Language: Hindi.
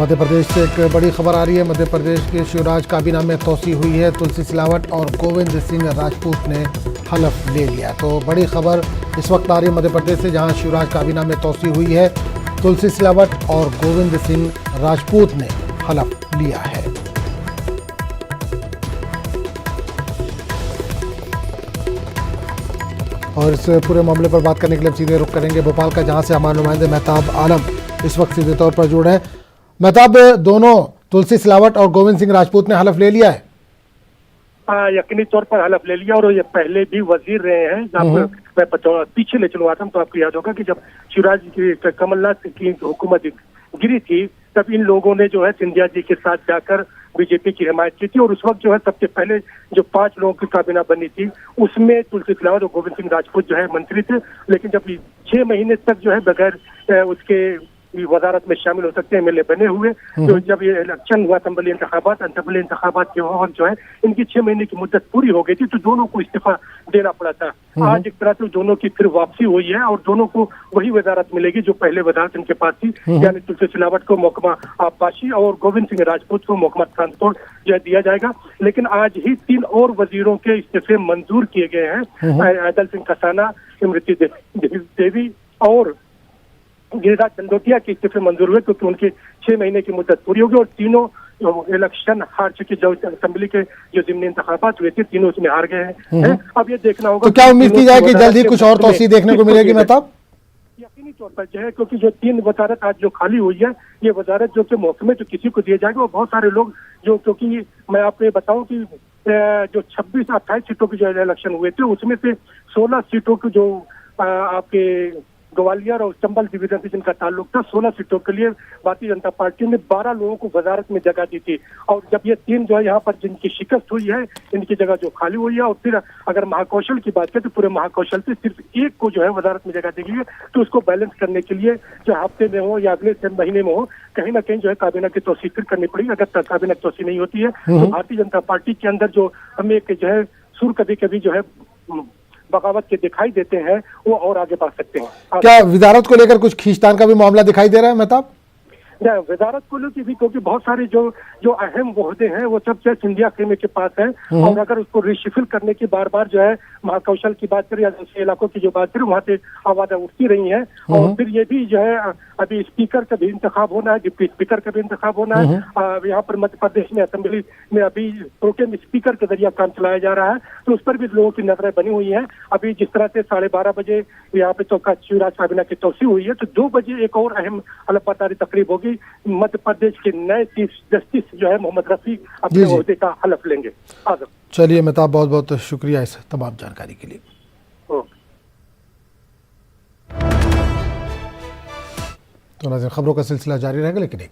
मध्य प्रदेश से एक बड़ी खबर आ रही है। मध्य प्रदेश के शिवराज काबीना में तोसी हुई है। तुलसी सिलावट और गोविंद सिंह राजपूत ने हलफ ले लिया। तो बड़ी खबर इस वक्त आ रही है मध्य प्रदेश से, जहां शिवराज काबीना में तोसी हुई है। तुलसी सिलावट और गोविंद सिंह राजपूत ने हलफ लिया है। और इस पूरे मामले पर बात करने के लिए सीधे रुख करेंगे भोपाल का, जहां से हमारे नुमाइंदे मेहताब आलम इस वक्त सीधे तौर पर जुड़े हैं। मेहताब, दोनों तुलसी सिलावट और गोविंद सिंह राजपूत ने हलफ ले लिया है? यकीनी तौर पर हलफ ले लिया, और ये पहले भी वजीर रहे हैं। मैं पीछे ले चलूँ आदम, तो आपको याद होगा कि जब शिवराज की कमलनाथ की हुकूमत गिरी थी, तब इन लोगों ने जो है सिंधिया जी के साथ जाकर बीजेपी की हिमायत की थी। और उस वक्त जो है सबसे पहले जो 5 लोगों की काबीना बनी थी, उसमें तुलसी सिलावट और गोविंद सिंह राजपूत जो है मंत्री थे। लेकिन जब 6 महीने तक जो है बगैर उसके वजारत में शामिल हो सकते हैं एमएलए बने हुए, तो जब ये इलेक्शन हुआ असेंबली इंतखाबात के वक्त जो है इनकी 6 महीने की मुद्दत पूरी हो गई थी, तो दोनों को इस्तीफा देना पड़ा था। आज एक तरह से दोनों की फिर वापसी हुई है और दोनों को वही वजारत मिलेगी जो पहले वजारत इनके पास थी, यानी तुलसी सिलावट को महकमा आबपाशी और गोविंद सिंह राजपूत को महकमा ट्रांसपोर्ट जो है दिया जाएगा। लेकिन आज ही 3 और वजीरों के इस्तीफे मंजूर किए गए हैं। ऐदल सिंह कसाना, स्मृति देवी और गिरिराज दंडोतिया के इस्तीफे मंजूर हुए, क्योंकि उनकी 6 महीने की मुद्दत पूरी होगी। और तीनों इलेक्शन हार चुके, जो असेंबली के जो जिम्नी इंतखाबात हुए थे, तीनों उसमें हार गए हैं। अब ये देखना होगा तो क्या उम्मीद की जाए कि जल्दी कुछ और तोसी देखने को मिलेगी मेहताब? यकीनी तौर पर जो है, क्योंकि जो 3 वजारत आज जो खाली हुई है, ये वजारत जो कि महकमे जो किसी को दिए जाएगा, और बहुत सारे लोग जो, क्योंकि मैं आपको ये बताऊं कि जो 26-28 सीटों के जो इलेक्शन हुए थे, उसमें से 16 सीटों की जो आपके ग्वालियर और चंबल डिवीजन से जिनका ताल्लुक था, 16 सीटों के लिए भारतीय जनता पार्टी ने 12 लोगों को वजारत में जगह दी थी। और जब ये 3 जो है यहाँ पर जिनकी शिकस्त हुई है, इनकी जगह जो खाली हुई है, और फिर अगर महाकौशल की बात करें तो पूरे महाकौशल से सिर्फ 1 को जो है वजारत में जगह दी गई है। तो उसको बैलेंस करने के लिए जो हफ्ते में हो या अगले महीने में हो, कहीं ना कहीं जो है काबीना की तोसी फिर करनी पड़ेगी। अगर काबीना की तोसी नहीं होती है तो भारतीय जनता पार्टी के अंदर जो हमें जो है सुर कभी कभी जो है बगावत के दिखाई देते हैं, वो और आगे बढ़ सकते हैं। क्या वजारत को लेकर कुछ खींचतान का भी मामला दिखाई दे रहा है मेहताब? वजारत को लेकर भी, क्योंकि बहुत सारे जो अहम ओहदे हैं वो सब जो सिंधिया खेमे के पास है, और अगर उसको रिशिफल करने की बार बार जो है महाकौशल की बात करें या दूसरे इलाकों की जो बात करें, वहाँ से आवाजें उठती रही हैं। और फिर ये भी जो है अभी स्पीकर का भी इंतखाब होना है, डिप्टी स्पीकर का भी इंतखाब होना है। यहाँ पर मध्य प्रदेश में असेंबली में अभी प्रोटेम स्पीकर के जरिए काम चलाया जा रहा है, तो उस पर भी लोगों की नजरें बनी हुई है। अभी जिस तरह से 12:30 बजे यहाँ पे शिवराज काबीना की तोसी हुई है, तो 2 बजे एक और अहम हलफबर्दारी तकरीब होगी। मध्य प्रदेश के नए चीफ जस्टिस जो है मोहम्मद रफी अपने ओहदे का हलफ लेंगे। चलिए मेहताब, बहुत बहुत शुक्रिया इस तमाम जानकारी के लिए। तो नाज़रीन, खबरों का सिलसिला जारी रहेगा, लेकिन एक